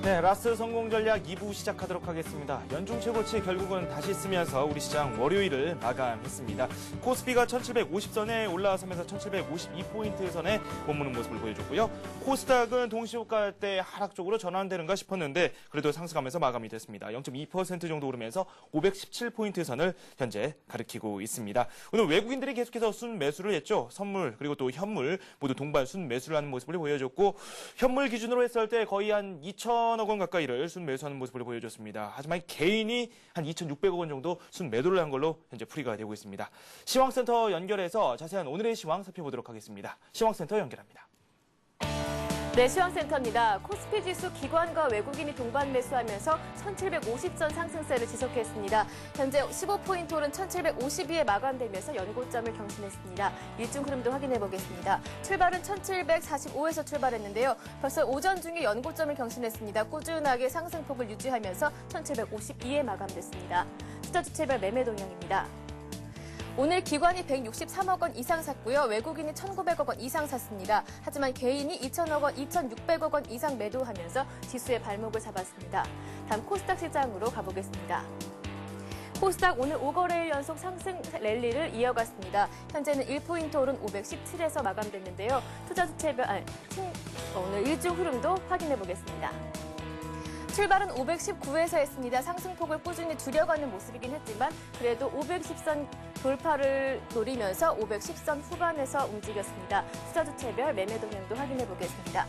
네, 라스 성공 전략 2부 시작하도록 하겠습니다. 연중 최고치 결국은 다시 쓰면서 우리 시장 월요일을 마감했습니다. 코스피가 1750선에 올라서면서 1752포인트 선에 머무는 모습을 보여줬고요. 코스닥은 동시호가대 하락 쪽으로 전환되는가 싶었는데 그래도 상승하면서 마감이 됐습니다. 0.2% 정도 오르면서 517포인트 선을 현재 가리키고 있습니다. 오늘 외국인들이 계속해서 순매수를 했죠. 선물 그리고 또 현물 모두 동반 순매수를 하는 모습을 보여줬고 현물 기준으로 했을 때 거의 한 2천억 원 가까이를 순매수하는 모습을 보여줬습니다. 하지만 개인이 한 2,600억 원 정도 순매도를 한 걸로 현재 풀이가 되고 있습니다. 시황센터 연결해서 자세한 오늘의 시황 살펴보도록 하겠습니다. 시황센터 연결합니다. 네, 시황센터입니다. 코스피 지수 기관과 외국인이 동반 매수하면서 1750선 상승세를 지속했습니다. 현재 15포인트 오른 1752에 마감되면서 연고점을 경신했습니다. 일중 흐름도 확인해 보겠습니다. 출발은 1745에서 출발했는데요. 벌써 오전 중에 연고점을 경신했습니다. 꾸준하게 상승폭을 유지하면서 1752에 마감됐습니다. 투자 주체별 매매 동향입니다. 오늘 기관이 163억 원 이상 샀고요. 외국인이 1,900억 원 이상 샀습니다. 하지만 개인이 2,000억 원, 2,600억 원 이상 매도하면서 지수의 발목을 잡았습니다. 다음 코스닥 시장으로 가보겠습니다. 코스닥 오늘 5거래일 연속 상승 랠리를 이어갔습니다. 현재는 1포인트 오른 517에서 마감됐는데요. 투자 주체별 오늘 일중 흐름도 확인해 보겠습니다. 출발은 519에서 했습니다. 상승폭을 꾸준히 줄여가는 모습이긴 했지만 그래도 510선 돌파를 노리면서 510선 후반에서 움직였습니다. 투자 주체별 매매 동향도 확인해 보겠습니다.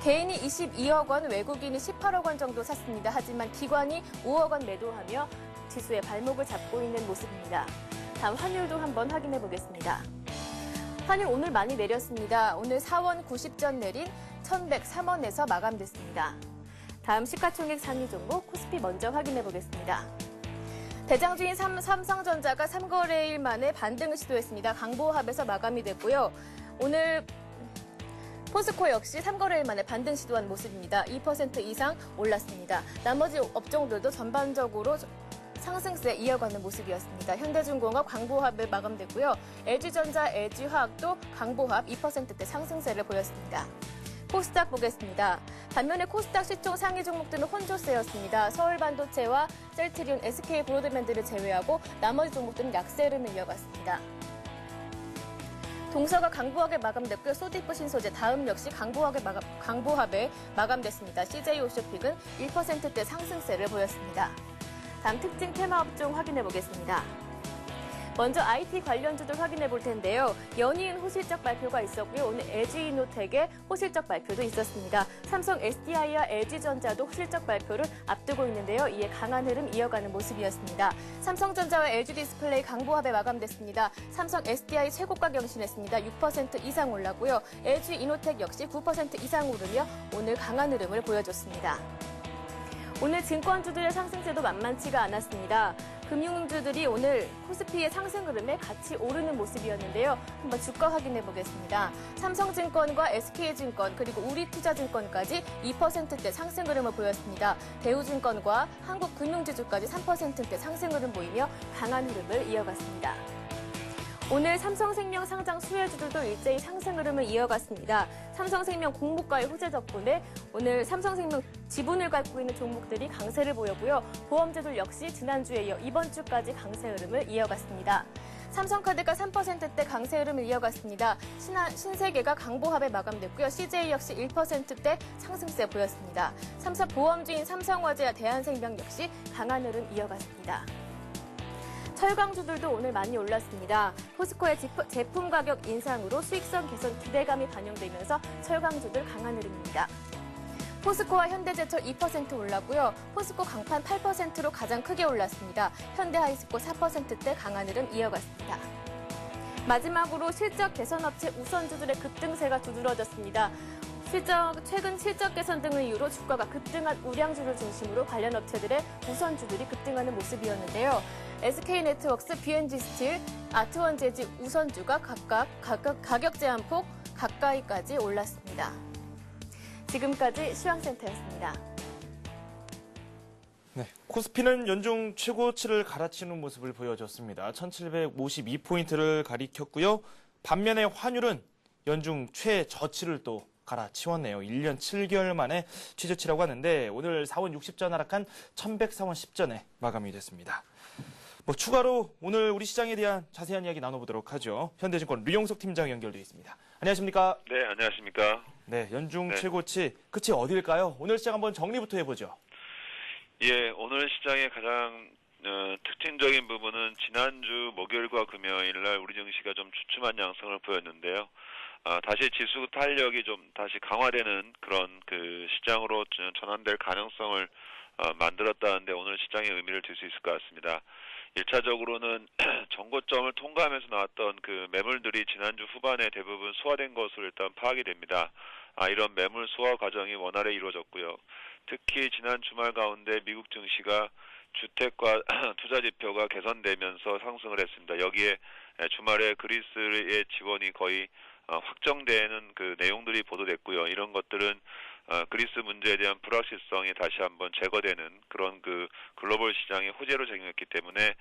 개인이 22억 원, 외국인이 18억 원 정도 샀습니다. 하지만 기관이 5억 원 매도하며 지수의 발목을 잡고 있는 모습입니다. 다음 환율도 한번 확인해 보겠습니다. 환율 오늘 많이 내렸습니다. 오늘 4원 90전 내린 1,103원에서 마감됐습니다. 다음 시가총액 상위 종목 코스피 먼저 확인해 보겠습니다. 대장주인 삼성전자가 3거래일 만에 반등을 시도했습니다. 강보합에서 마감이 됐고요. 오늘 포스코 역시 3거래일 만에 반등 시도한 모습입니다. 2% 이상 올랐습니다. 나머지 업종들도 전반적으로 상승세 이어가는 모습이었습니다. 현대중공업 강보합에 마감됐고요. LG전자, LG화학도 강보합 2%대 상승세를 보였습니다. 코스닥 보겠습니다. 반면에 코스닥 시총 상위 종목들은 혼조세였습니다. 서울반도체와 셀트리온, SK 브로드밴드를 제외하고 나머지 종목들은 약세 흐름을 이어갔습니다. 동서가 강보합에 마감됐고요. 소디프 신소재 다음 역시 강보합에 마감됐습니다. CJ오쇼픽은 1%대 상승세를 보였습니다. 다음 특징 테마 업종 확인해 보겠습니다. 먼저 IT 관련주들 확인해 볼 텐데요. 연이은 호실적 발표가 있었고요. 오늘 LG이노텍의 호실적 발표도 있었습니다. 삼성 SDI와 LG전자도 호실적 발표를 앞두고 있는데요. 이에 강한 흐름 이어가는 모습이었습니다. 삼성전자와 LG디스플레이 강보합에 마감됐습니다. 삼성 SDI 최고가 경신했습니다. 6% 이상 올랐고요. LG이노텍 역시 9% 이상 오르며 오늘 강한 흐름을 보여줬습니다. 오늘 증권주들의 상승세도 만만치가 않았습니다. 금융주들이 오늘 코스피의 상승 흐름에 같이 오르는 모습이었는데요. 한번 주가 확인해 보겠습니다. 삼성증권과 SK증권 그리고 우리투자증권까지 2%대 상승 흐름을 보였습니다. 대우증권과 한국금융지주까지 3%대 상승 흐름 보이며 강한 흐름을 이어갔습니다. 오늘 삼성생명 상장 수혜주들도 일제히 상승 흐름을 이어갔습니다. 삼성생명 공모가의 호재 덕분에 오늘 삼성생명 지분을 갖고 있는 종목들이 강세를 보였고요. 보험주들 역시 지난주에 이어 이번 주까지 강세 흐름을 이어갔습니다. 삼성카드가 3%대 강세 흐름을 이어갔습니다. 신세계가 강보합에 마감됐고요. CJ 역시 1%대 상승세 보였습니다. 삼성 보험주인 삼성화재와 대한생명 역시 강한 흐름 이어갔습니다. 철강주들도 오늘 많이 올랐습니다. 포스코의 제품 가격 인상으로 수익성 개선 기대감이 반영되면서 철강주들 강한 흐름입니다. 포스코와 현대제철 2% 올랐고요. 포스코 강판 8%로 가장 크게 올랐습니다. 현대하이스코 4%대 강한 흐름 이어갔습니다. 마지막으로 실적 개선업체 우선주들의 급등세가 두드러졌습니다. 최근 실적 개선 등을 이유로 주가가 급등한 우량주를 중심으로 관련 업체들의 우선주들이 급등하는 모습이었는데요. SK네트워크스, BNG스틸, 아트원재지 우선주가 각각 가격 제한폭 가까이까지 올랐습니다. 지금까지 시황센터였습니다. 네, 코스피는 연중 최고치를 갈아치는 모습을 보여줬습니다. 1752포인트를 가리켰고요. 반면에 환율은 연중 최저치를 또 갈아치웠네요. 1년 7개월 만에 최저치라고 하는데 오늘 4원 60전 하락한 1104원 10전에 마감이 됐습니다. 추가로 오늘 우리 시장에 대한 자세한 이야기 나눠보도록 하죠. 현대증권 류영석 팀장 연결돼 있습니다. 안녕하십니까? 네, 안녕하십니까? 네, 연중 네. 최고치 끝이 어딜까요? 오늘 시장 한번 정리부터 해보죠. 예, 오늘 시장의 가장 특징적인 부분은 지난주 목요일과 금요일 날 우리 증시가 좀 주춤한 양상을 보였는데요. 다시 지수 탄력이 좀 다시 강화되는 그런 그 시장으로 전환될 가능성을 만들었다는데 오늘 시장의 의미를 둘 수 있을 것 같습니다. 1차적으로는 정고점을 통과하면서 나왔던 그 매물들이 지난주 후반에 대부분 소화된 것으로 일단 파악이 됩니다. 이런 매물 소화 과정이 원활히 이루어졌고요. 특히 지난 주말 가운데 미국 증시가 주택과 투자 지표가 개선되면서 상승을 했습니다. 여기에 주말에 그리스의 지원이 거의 확정되는 그 내용들이 보도됐고요. 이런 것들은 그리스 문제에 대한 불확실성이 다시 한번 제거되는 그런 그 글로벌 시장의 호재로 작용했기 때문에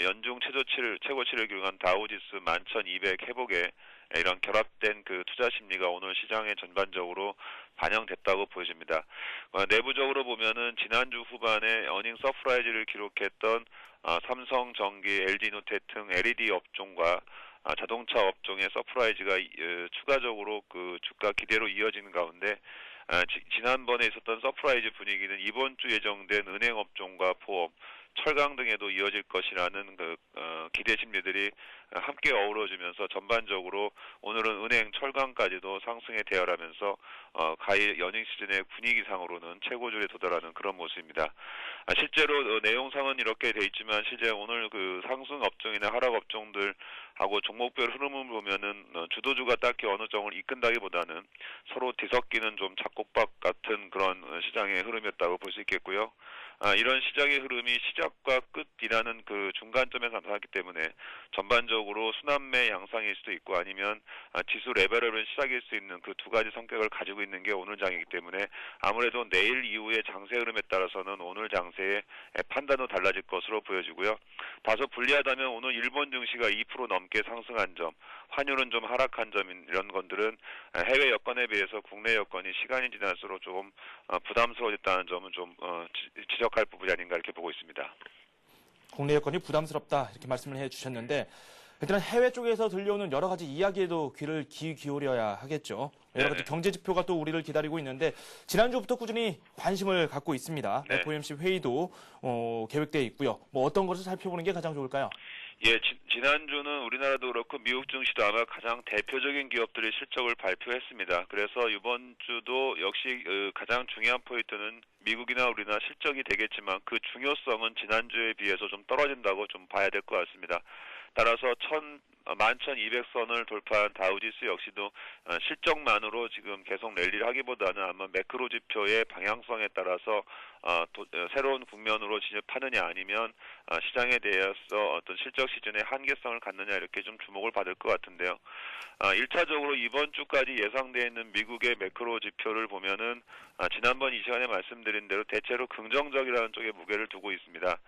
연중 최고치를 기록한 다우지수 11,200 회복에 이런 결합된 그 투자 심리가 오늘 시장에 전반적으로 반영됐다고 보여집니다. 내부적으로 보면은 지난주 후반에 어닝 서프라이즈를 기록했던 삼성전기, LG노텍 등 LED 업종과 자동차 업종의 서프라이즈가 추가적으로 그 주가 기대로 이어지는 가운데 지난번에 있었던 서프라이즈 분위기는 이번 주 예정된 은행 업종과 보험, 철강 등에도 이어질 것이라는 그 기대 심리들이 함께 어우러지면서 전반적으로 오늘은 은행, 철강까지도 상승에 대열하면서 가히 연휴 시즌의 분위기상으로는 최고조에 도달하는 그런 모습입니다. 실제로 내용상은 이렇게 돼 있지만 실제 오늘 그 상승 업종이나 하락 업종들하고 종목별 흐름을 보면은 주도주가 딱히 어느 쪽을 이끈다기보다는 서로 뒤섞이는 좀 잡곡밥 같은 그런 시장의 흐름이었다고 볼 수 있겠고요. 이런 시장의 흐름이 시작과 끝이라는 그 중간점에 나타났기 때문에 전반적으로 순환매 양상일 수도 있고 아니면 지수 레벨업을 시작일 수 있는 그 두 가지 성격을 가지고 있는 게 오늘 장이기 때문에 아무래도 내일 이후의 장세 흐름에 따라서는 오늘 장세의 판단도 달라질 것으로 보여지고요. 다소 불리하다면 오늘 일본 증시가 2% 넘게 상승한 점, 환율은 좀 하락한 점 이런 것들은 해외 여건에 비해서 국내 여건이 시간이 지날수록 조금 부담스러워졌다는 점은 좀 지적할 부분이 아닌가 이렇게 보고 있습니다. 국내 여건이 부담스럽다 이렇게 말씀을 해주셨는데 일단 해외 쪽에서 들려오는 여러 가지 이야기에도 귀를 기울여야 하겠죠. 여러 가지 경제 지표가 또 우리를 기다리고 있는데 지난주부터 꾸준히 관심을 갖고 있습니다. 네. FOMC 회의도 계획되어 있고요. 어떤 것을 살펴보는 게 가장 좋을까요? 예, 지난주는 우리나라도 그렇고 미국 증시도 아마 가장 대표적인 기업들이 실적을 발표했습니다. 그래서 이번 주도 역시 가장 중요한 포인트는 미국이나 우리나라 실적이 되겠지만 그 중요성은 지난주에 비해서 좀 떨어진다고 좀 봐야 될 것 같습니다. 따라서 11,200선을 돌파한 다우지수 역시도 실적만으로 지금 계속 랠리를 하기보다는 아마 매크로 지표의 방향성에 따라서 새로운 국면으로 진입하느냐 아니면 시장에 대해서 어떤 실적 시즌의 한계성을 갖느냐 이렇게 좀 주목을 받을 것 같은데요. 1차적으로 이번 주까지 예상되어 있는 미국의 매크로 지표를 보면은 지난번 이 시간에 말씀드린 대로 대체로 긍정적이라는 쪽에 무게를 두고 있습니다.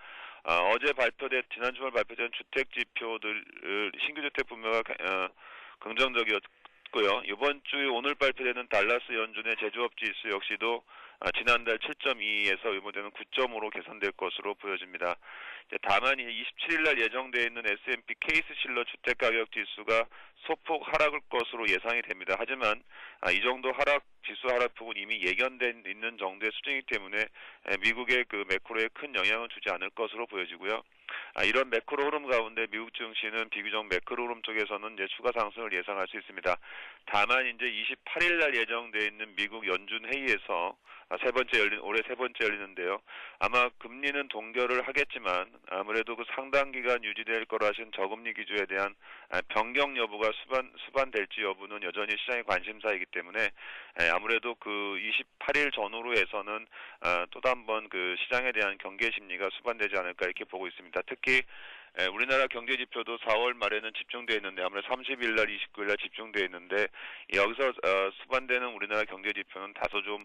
어제 지난 주말 발표된 주택 지표들, 신규 주택 분모가 긍정적이었고요. 이번 주에 오늘 발표되는 달라스 연준의 제조업 지수 역시도 지난달 7.2에서 이번에는 9.5로 개선될 것으로 보여집니다. 다만 27일 날 예정되어 있는 S&P 케이스 실러 주택 가격 지수가 소폭 하락할 것으로 예상이 됩니다. 하지만 이 정도 지수 하락폭은 이미 예견된 있는 정도의 수준이기 때문에 미국의 그 매크로에 큰 영향을 주지 않을 것으로 보여지고요. 이런 매크로 흐름 가운데 미국 증시는 비교적 매크로 흐름 쪽에서는 이제 추가 상승을 예상할 수 있습니다. 다만 이제 28일 날 예정되어 있는 미국 연준 회의에서 올해 세 번째 열리는데요. 아마 금리는 동결을 하겠지만 아무래도 그 상당 기간 유지될 거라 하신 저금리 기조에 대한 변경 여부가 수반될지 여부는 여전히 시장의 관심사이기 때문에 아무래도 그 28일 전후로 해서는 또 한 번 그 시장에 대한 경계 심리가 수반되지 않을까 이렇게 보고 있습니다. 특히 우리나라 경제 지표도 4월 말에는 집중되어 있는데 아무래도 30일 날, 29일 날 집중되어 있는데 여기서 수반되는 우리나라 경제 지표는 다소 좀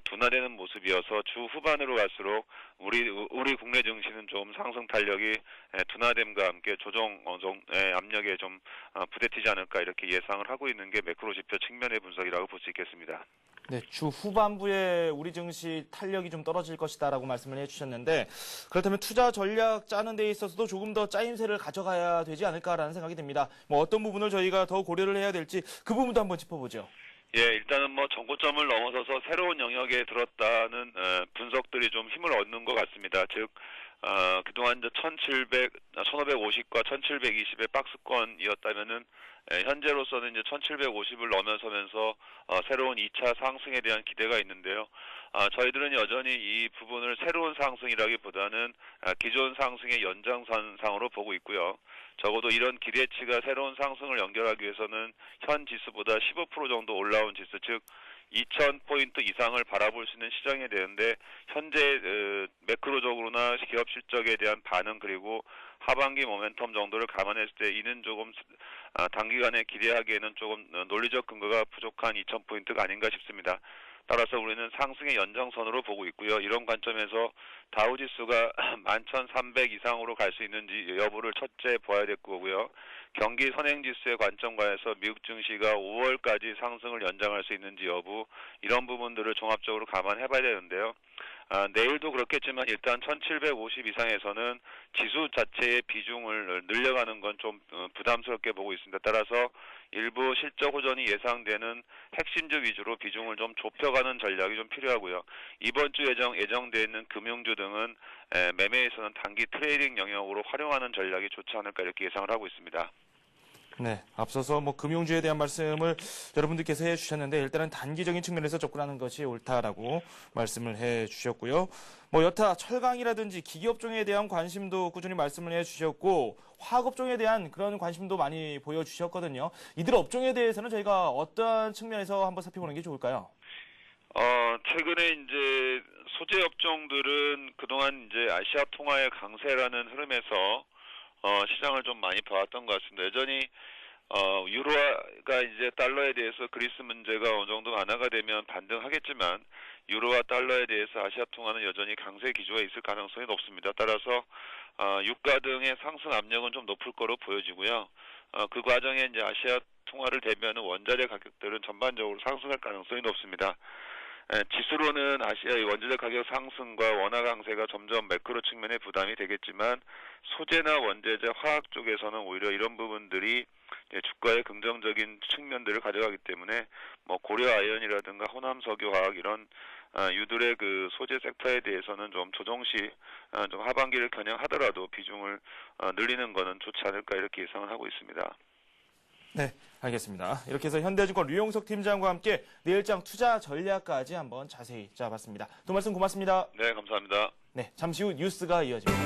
둔화되는 모습이어서 주 후반으로 갈수록 우리 국내 증시는 좀 상승 탄력이 둔화됨과 함께 조정 압력에 좀 부대티지 않을까 이렇게 예상을 하고 있는 게 매크로 지표 측면의 분석이라고 볼 수 있겠습니다. 네, 주 후반부에 우리 증시 탄력이 좀 떨어질 것이다라고 말씀을 해주셨는데 그렇다면 투자 전략 짜는 데 있어서도 조금 더 짜임새를 가져가야 되지 않을까라는 생각이 듭니다. 뭐 어떤 부분을 저희가 더 고려를 해야 될지 그 부분도 한번 짚어보죠. 예, 일단은 뭐 정고점을 넘어서서 새로운 영역에 들었다는 분석들이 좀 힘을 얻는 것 같습니다. 즉, 그동안 이제 1550과 1720의 박스권이었다면은 현재로서는 이제 1750을 넘어서면서 새로운 2차 상승에 대한 기대가 있는데요. 저희들은 여전히 이 부분을 새로운 상승이라기보다는 기존 상승의 연장선상으로 보고 있고요. 적어도 이런 기대치가 새로운 상승을 연결하기 위해서는 현 지수보다 15% 정도 올라온 지수, 즉 2000포인트 이상을 바라볼 수 있는 시장이 되는데 현재 매크로적으로나 기업 실적에 대한 반응 그리고 하반기 모멘텀 정도를 감안했을 때 이는 조금 단기간에 기대하기에는 조금 논리적 근거가 부족한 2000포인트가 아닌가 싶습니다. 따라서 우리는 상승의 연장선으로 보고 있고요. 이런 관점에서 다우지수가 11,300 이상으로 갈 수 있는지 여부를 첫째 봐야 될 거고요. 경기 선행지수의 관점과에서 미국 증시가 5월까지 상승을 연장할 수 있는지 여부 이런 부분들을 종합적으로 감안해봐야 되는데요. 내일도 그렇겠지만 일단 1750 이상에서는 지수 자체의 비중을 늘려가는 건 좀 부담스럽게 보고 있습니다. 따라서 일부 실적 호전이 예상되는 핵심주 위주로 비중을 좀 좁혀가는 전략이 좀 필요하고요. 이번 주 예정되어 있는 금융주 등은 매매에서는 단기 트레이딩 영역으로 활용하는 전략이 좋지 않을까 이렇게 예상을 하고 있습니다. 네, 앞서서 뭐 금융주에 대한 말씀을 여러분들께서 해주셨는데 일단은 단기적인 측면에서 접근하는 것이 옳다라고 말씀을 해주셨고요. 뭐 여타 철강이라든지 기기업종에 대한 관심도 꾸준히 말씀을 해주셨고 화학업종에 대한 그런 관심도 많이 보여주셨거든요. 이들 업종에 대해서는 저희가 어떠한 측면에서 한번 살펴보는 게 좋을까요? 최근에 이제 소재 업종들은 그동안 이제 아시아 통화의 강세라는 흐름에서 시장을 좀 많이 봐왔던 것 같습니다. 여전히 유로가 이제 달러에 대해서 그리스 문제가 어느 정도 완화가 되면 반등하겠지만 유로와 달러에 대해서 아시아 통화는 여전히 강세 기조가 있을 가능성이 높습니다. 따라서 유가 등의 상승 압력은 좀 높을 거로 보여지고요. 그 과정에 이제 아시아 통화를 대비하는 원자재 가격들은 전반적으로 상승할 가능성이 높습니다. 지수로는 아시아의 원자재 가격 상승과 원화 강세가 점점 매크로 측면에 부담이 되겠지만 소재나 원재재, 화학 쪽에서는 오히려 이런 부분들이 주가의 긍정적인 측면들을 가져가기 때문에 뭐 고려 아이언이라든가 호남 석유화학 이런 유들의 그 소재 섹터에 대해서는 좀 조정시 좀 하반기를 겨냥하더라도 비중을 늘리는 것은 좋지 않을까 이렇게 예상을 하고 있습니다. 네, 알겠습니다. 이렇게 해서 현대증권 류용석 팀장과 함께 내일장 투자 전략까지 한번 자세히 짜봤습니다. 또 말씀 고맙습니다. 네, 감사합니다. 네, 잠시 후 뉴스가 이어집니다.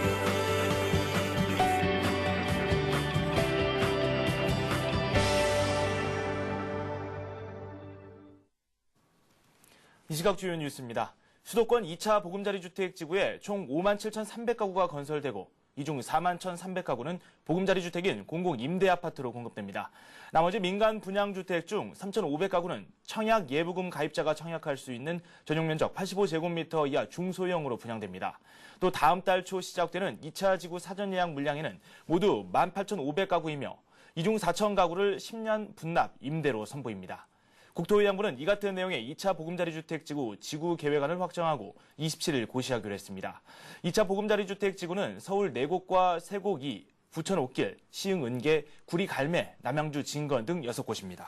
이 시각 주요 뉴스입니다. 수도권 2차 보금자리 주택 지구에 총 57,300가구가 건설되고 이 중 41,300가구는 보금자리 주택인 공공 임대 아파트로 공급됩니다. 나머지 민간 분양 주택 중 3,500가구는 청약 예부금 가입자가 청약할 수 있는 전용 면적 85제곱미터 이하 중소형으로 분양됩니다. 또 다음 달 초 시작되는 2차 지구 사전 예약 물량에는 모두 18,500가구이며 이 중 4,000가구를 10년 분납 임대로 선보입니다. 국토의장부는 이 같은 내용의 2차 보금자리 주택 지구 계획안을 확정하고 27일 고시하기로 했습니다. 2차 보금자리 주택 지구는 서울 4곳과 세곡이, 부천 옥길, 시흥 은계, 구리 갈매, 남양주 진건 등 6곳입니다.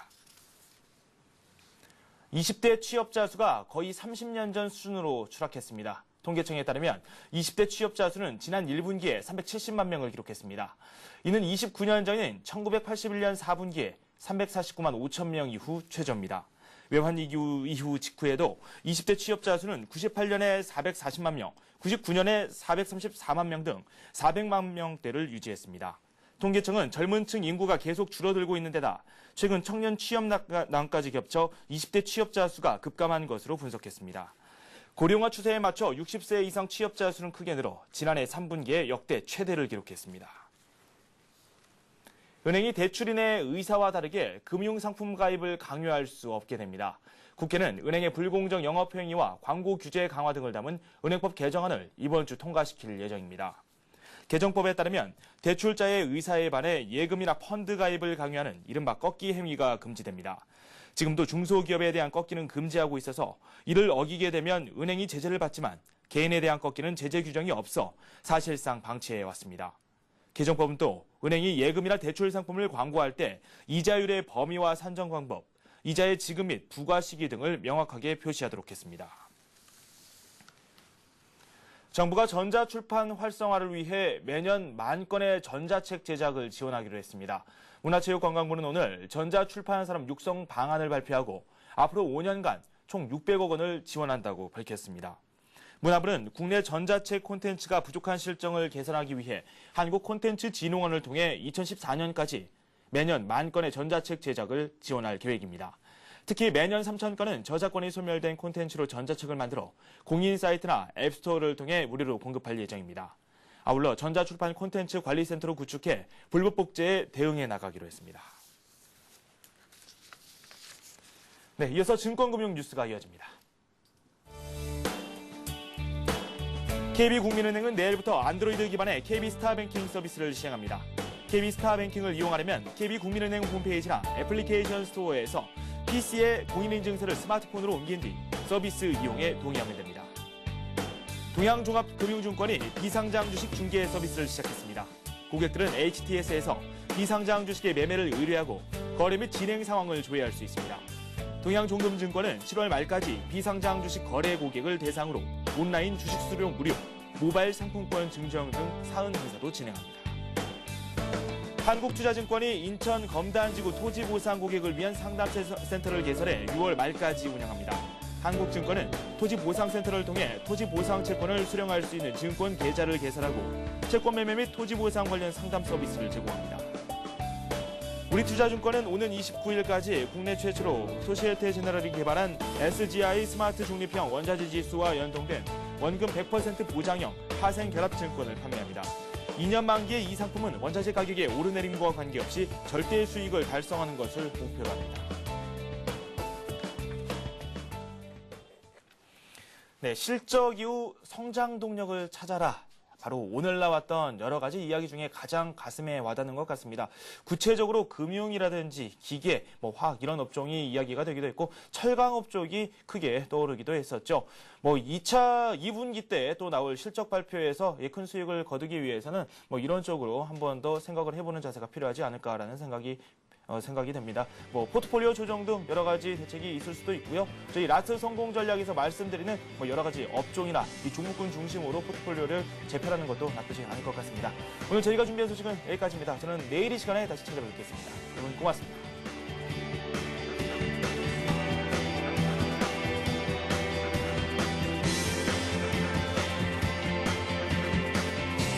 20대 취업자 수가 거의 30년 전 수준으로 추락했습니다. 통계청에 따르면 20대 취업자 수는 지난 1분기에 370만 명을 기록했습니다. 이는 29년 전인 1981년 4분기에 349만 5천 명 이후 최저입니다. 외환위기 이후 직후에도 20대 취업자 수는 98년에 440만 명, 99년에 434만 명 등 400만 명대를 유지했습니다. 통계청은 젊은 층 인구가 계속 줄어들고 있는 데다 최근 청년 취업난까지 겹쳐 20대 취업자 수가 급감한 것으로 분석했습니다. 고령화 추세에 맞춰 60세 이상 취업자 수는 크게 늘어 지난해 3분기에 역대 최대를 기록했습니다. 은행이 대출인의 의사와 다르게 금융상품 가입을 강요할 수 없게 됩니다. 국회는 은행의 불공정 영업행위와 광고 규제 강화 등을 담은 은행법 개정안을 이번 주 통과시킬 예정입니다. 개정법에 따르면 대출자의 의사에 반해 예금이나 펀드 가입을 강요하는 이른바 꺾기 행위가 금지됩니다. 지금도 중소기업에 대한 꺾기는 금지하고 있어서 이를 어기게 되면 은행이 제재를 받지만 개인에 대한 꺾기는 제재 규정이 없어 사실상 방치해 왔습니다. 개정법은 또 은행이 예금이나 대출 상품을 광고할 때 이자율의 범위와 산정 방법, 이자의 지급 및 부과 시기 등을 명확하게 표시하도록 했습니다. 정부가 전자출판 활성화를 위해 매년 10,000건의 전자책 제작을 지원하기로 했습니다. 문화체육관광부는 오늘 전자출판 산업 육성 방안을 발표하고 앞으로 5년간 총 600억 원을 지원한다고 밝혔습니다. 문화부는 국내 전자책 콘텐츠가 부족한 실정을 개선하기 위해 한국콘텐츠진흥원을 통해 2014년까지 매년 10,000건의 전자책 제작을 지원할 계획입니다. 특히 매년 3,000건은 저작권이 소멸된 콘텐츠로 전자책을 만들어 공인 사이트나 앱스토어를 통해 무료로 공급할 예정입니다. 아울러 전자출판 콘텐츠 관리센터로 구축해 불법 복제에 대응해 나가기로 했습니다. 네, 이어서 증권금융 뉴스가 이어집니다. KB국민은행은 내일부터 안드로이드 기반의 KB스타뱅킹 서비스를 시행합니다. KB스타뱅킹을 이용하려면 KB국민은행 홈페이지나 애플리케이션 스토어에서 PC에 공인인증서를 스마트폰으로 옮긴 뒤 서비스 이용에 동의하면 됩니다. 동양종합금융증권이 비상장 주식 중개 서비스를 시작했습니다. 고객들은 HTS에서 비상장 주식의 매매를 의뢰하고 거래 및 진행 상황을 조회할 수 있습니다. 동양종금증권은 7월 말까지 비상장 주식 거래 고객을 대상으로 온라인 주식 수령 무료, 모바일 상품권 증정 등 사은 행사도 진행합니다. 한국투자증권이 인천 검단지구 토지보상 고객을 위한 상담센터를 개설해 6월 말까지 운영합니다. 한국증권은 토지보상센터를 통해 토지보상 채권을 수령할 수 있는 증권 계좌를 개설하고 채권 매매 및 토지보상 관련 상담 서비스를 제공합니다. 우리투자증권은 오는 29일까지 국내 최초로 소시에테 제너럴이 개발한 SGI 스마트 중립형 원자재 지수와 연동된 원금 100% 보장형 파생 결합 증권을 판매합니다. 2년 만기의 이 상품은 원자재 가격의 오르내림과 관계없이 절대 수익을 달성하는 것을 목표로 합니다. 네, 실적 이후 성장 동력을 찾아라. 바로 오늘 나왔던 여러 가지 이야기 중에 가장 가슴에 와닿는 것 같습니다. 구체적으로 금융이라든지 기계, 화학 이런 업종이 이야기가 되기도 했고 철강업 쪽이 크게 떠오르기도 했었죠. 2분기 때 또 나올 실적 발표에서 큰 수익을 거두기 위해서는 이런 쪽으로 한 번 더 생각을 해보는 자세가 필요하지 않을까라는 생각이 됩니다. 포트폴리오 조정 등 여러 가지 대책이 있을 수도 있고요. 저희 라트 성공 전략에서 말씀드리는 여러 가지 업종이나 이 종목군 중심으로 포트폴리오를 재편하는 것도 나쁘지 않을 것 같습니다. 오늘 저희가 준비한 소식은 여기까지입니다. 저는 내일 이 시간에 다시 찾아뵙겠습니다. 여러분 고맙습니다.